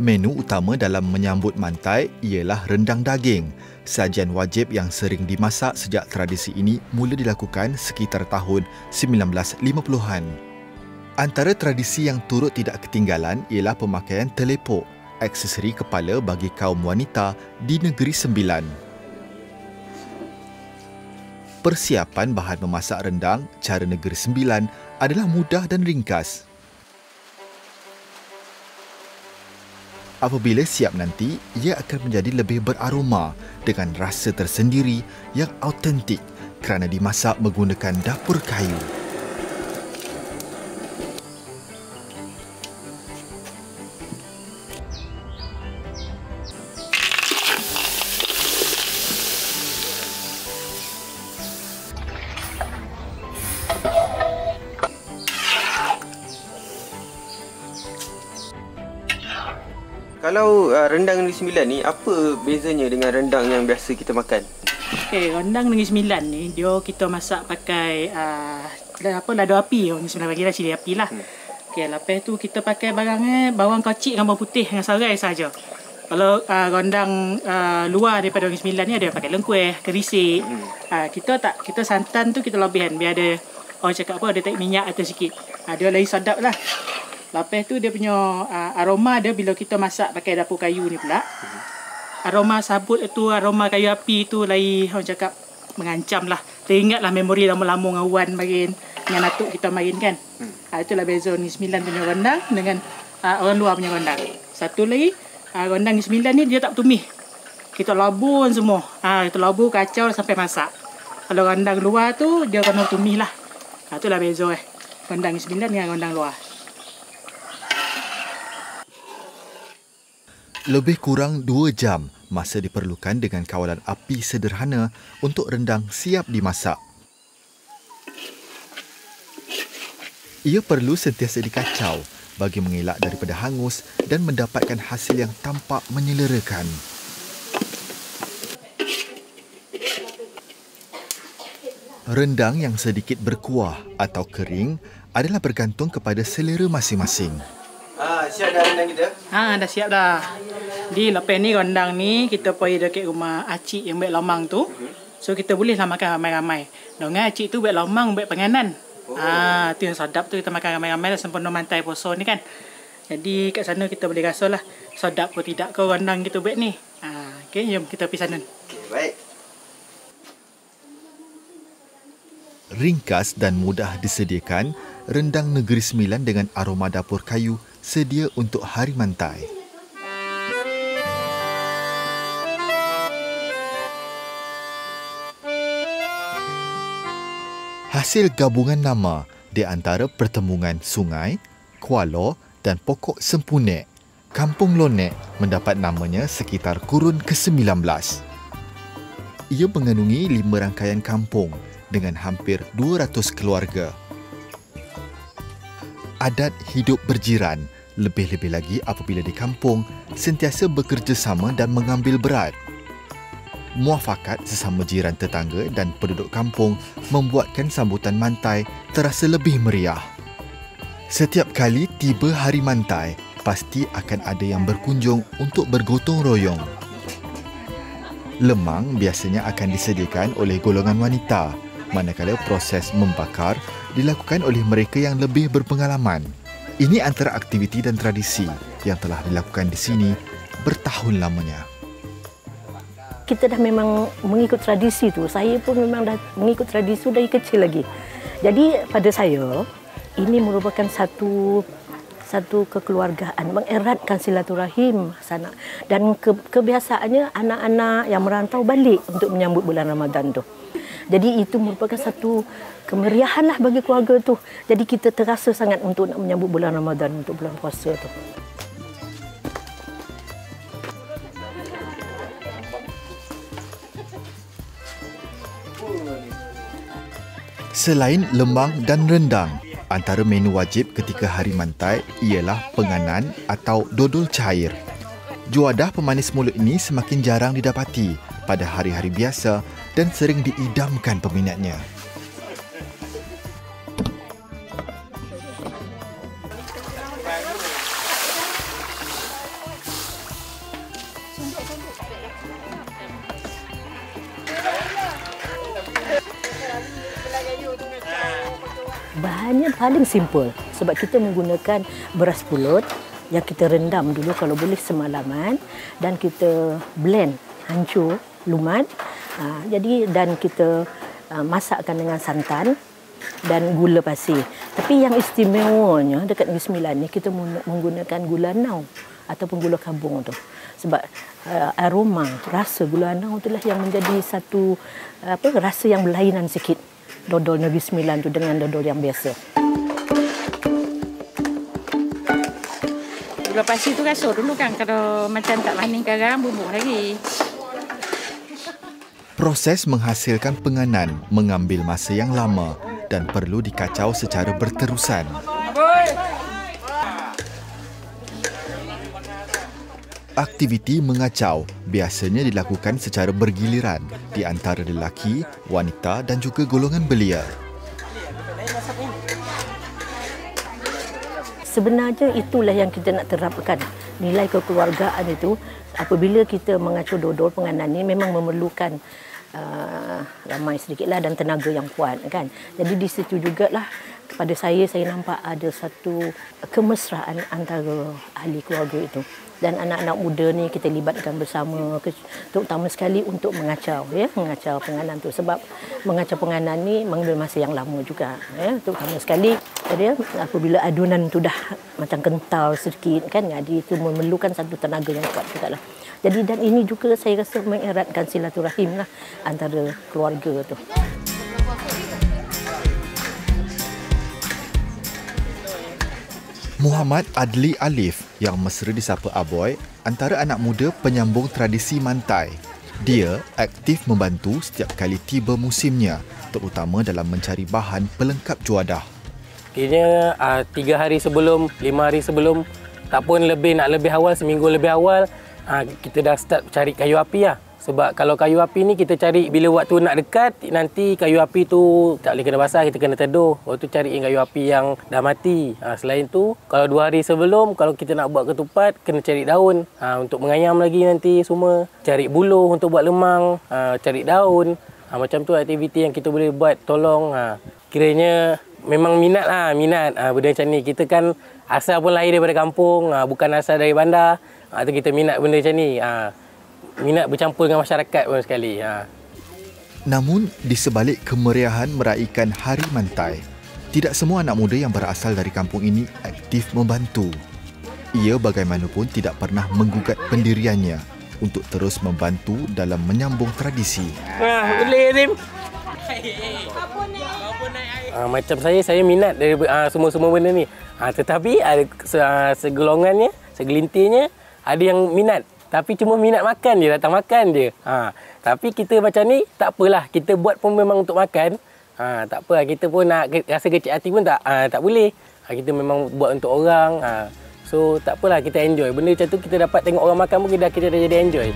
Menu utama dalam menyambut mantai ialah rendang daging. Sajian wajib yang sering dimasak sejak tradisi ini mula dilakukan sekitar tahun 1950-an. Antara tradisi yang turut tidak ketinggalan ialah pemakaian telepok, aksesori kepala bagi kaum wanita di Negeri Sembilan. Persiapan bahan memasak rendang cara Negeri Sembilan adalah mudah dan ringkas. Apabila siap nanti, ia akan menjadi lebih beraroma dengan rasa tersendiri yang autentik kerana dimasak menggunakan dapur kayu. Kalau rendang Negeri Sembilan ni, apa bezanya dengan rendang yang biasa kita makan? Okey, rendang Negeri Sembilan ni, kita masak pakai lado api. Orang Sembilan panggil cili api lah. Okey, lepas tu kita pakai barangnya bawang kocik dengan bawang putih dengan serai saja. Kalau rendang luar daripada Negeri Sembilan ni ada pakai lengkuih, kerisik. Kita santan tu kita lebihan biar ada orang cakap apa, ada tak minyak atas sikit. Dia lagi sedap lah. Lepas tu dia punya aroma dia bila kita masak pakai dapur kayu ni pula. Aroma sabut itu, aroma kayu api tu lagi orang cakap mengancam lah. Teringatlah memori lama-lama dengan Wan main, dengan atuk kita main kan. Itulah beza Negeri Sembilan punya rendang dengan orang luar punya rendang. Satu lagi, rendang Negeri Sembilan ni dia tak bertumih. Kita labur semua. Kita labur kacau sampai masak. Kalau rendang luar tu dia kena bertumih lah. Itulah beza rendang Negeri Sembilan dengan rendang luar. Lebih kurang 2 jam masa diperlukan dengan kawalan api sederhana untuk rendang siap dimasak. Ia perlu sentiasa dikacau bagi mengelak daripada hangus dan mendapatkan hasil yang tampak menyelerakan. Rendang yang sedikit berkuah atau kering adalah bergantung kepada selera masing-masing. Siap dah rendang kita? Dah siap dah. Di lepas ni rendang ni kita pergi dekat rumah acik yang buat lomang tu. So kita bolehlah makan ramai-ramai. Dengan acik tu buat lomang, buat penganan. Tu yang sedap tu kita makan ramai-ramai dah sempurna mantai puasa ni kan. Jadi kat sana kita boleh rasalah sedap ke tidak ke rendang kita buat ni. Okey, jom kita pergi sana. Okey, baik. Ringkas dan mudah disediakan, rendang Negeri Sembilan dengan aroma dapur kayu sedia untuk hari mantai. Hasil gabungan nama di antara pertembungan sungai, kuala dan pokok sempunek, Kampung Lonek mendapat namanya sekitar kurun ke-19. Ia mengandungi 5 rangkaian kampung dengan hampir 200 keluarga. Adat hidup berjiran, lebih-lebih lagi apabila di kampung sentiasa bekerjasama dan mengambil berat. Muafakat sesama jiran tetangga dan penduduk kampung membuatkan sambutan mantai terasa lebih meriah. Setiap kali tiba hari mantai, pasti akan ada yang berkunjung untuk bergotong royong. Lemang biasanya akan disediakan oleh golongan wanita, manakala proses membakar dilakukan oleh mereka yang lebih berpengalaman. Ini antara aktiviti dan tradisi yang telah dilakukan di sini bertahun lamanya. Kita dah memang mengikut tradisi tu. Saya pun memang dah mengikut tradisi dari kecil lagi. Jadi pada saya, ini merupakan satu kekeluargaan, mengeratkan silaturahim sana. Dan kebiasaannya anak-anak yang merantau balik untuk menyambut bulan Ramadan tu. Jadi itu merupakan satu kemeriahan lah bagi keluarga tu. Jadi kita terasa sangat untuk nak menyambut bulan Ramadan, untuk bulan puasa tu. Selain lemang dan rendang, antara menu wajib ketika hari mantai ialah penganan atau dodol cair. Juadah pemanis mulut ini semakin jarang didapati pada hari-hari biasa dan sering diidamkan peminatnya. Bahannya paling simple sebab kita menggunakan beras pulut yang kita rendam dulu kalau boleh semalaman dan kita blend hancur lumat. Jadi dan kita masakkan dengan santan dan gula pasir. Tapi yang istimewanya dekat Negeri Sembilan ni kita menggunakan gula anau ataupun gula kabung tu. Sebab aroma, rasa gula anau itulah yang menjadi satu rasa yang berlainan sikit dodol Negeri Sembilan tu dengan dodol yang biasa. Gula pasir tu rasa dulu kan, kalau macam tak manis garam bubuk lagi. Proses menghasilkan penganan mengambil masa yang lama dan perlu dikacau secara berterusan. Aktiviti mengacau biasanya dilakukan secara bergiliran di antara lelaki, wanita dan juga golongan belia. Sebenarnya itulah yang kita nak terapkan. Nilai kekeluargaan itu apabila kita mengacau dodol penganan ini memang memerlukan ramai sedikitlah dan tenaga yang kuat kan. Jadi di situ jugalah kepada saya nampak ada satu kemesraan antara ahli keluarga itu. Dan anak-anak muda ni kita libatkan bersama terutama sekali untuk mengacau mengacau penganan tu sebab mengacau penganan ni mengambil masa yang lama juga terutama sekali jadi apabila adunan tu dah macam kental sedikit kan, jadi itu memerlukan satu tenaga yang kuat jugalah. Jadi dan ini juga saya rasa mengeratkan silaturahim lah antara keluarga tu. Muhammad Adli Alif yang mesra disapa Aboy antara anak muda penyambung tradisi mantai. Dia aktif membantu setiap kali tiba musimnya, terutama dalam mencari bahan pelengkap juadah. Kira 3 hari sebelum, 5 hari sebelum, tak pun nak lebih awal, seminggu lebih awal, kita dah start cari kayu api lah. Sebab kalau kayu api ni kita cari bila waktu nak dekat, nanti kayu api tu tak boleh kena basah, kita kena teduh. Waktu tu cariin kayu api yang dah mati. Selain tu, kalau 2 hari sebelum, kalau kita nak buat ketupat, kena cari daun. Untuk mengayam lagi nanti semua. Cari buluh untuk buat lemang, cari daun. Macam tu aktiviti yang kita boleh buat, tolong. Kiranya memang minat lah, benda macam ni. Kita kan asal pun lahir daripada kampung, bukan asal dari bandar. Tu kita minat benda macam ni. Minat bercampur dengan masyarakat pun sekali. Namun, di sebalik kemeriahan meraihkan Hari Mantai, tidak semua anak muda yang berasal dari kampung ini aktif membantu. Ia bagaimanapun tidak pernah menggugat pendiriannya untuk terus membantu dalam menyambung tradisi. Boleh, Rim. Macam saya minat dari semua benda ni. Tetapi ada segolongannya, segelintirnya ada yang minat. Tapi cuma minat makan je, datang makan je. Tapi kita macam ni, tak apalah. Kita buat pun memang untuk makan. Tak apa, kita pun nak rasa kecil hati pun tak boleh. Kita memang buat untuk orang. So, tak apalah, kita enjoy. Benda macam tu kita dapat tengok orang makan pun kita dah jadi enjoy.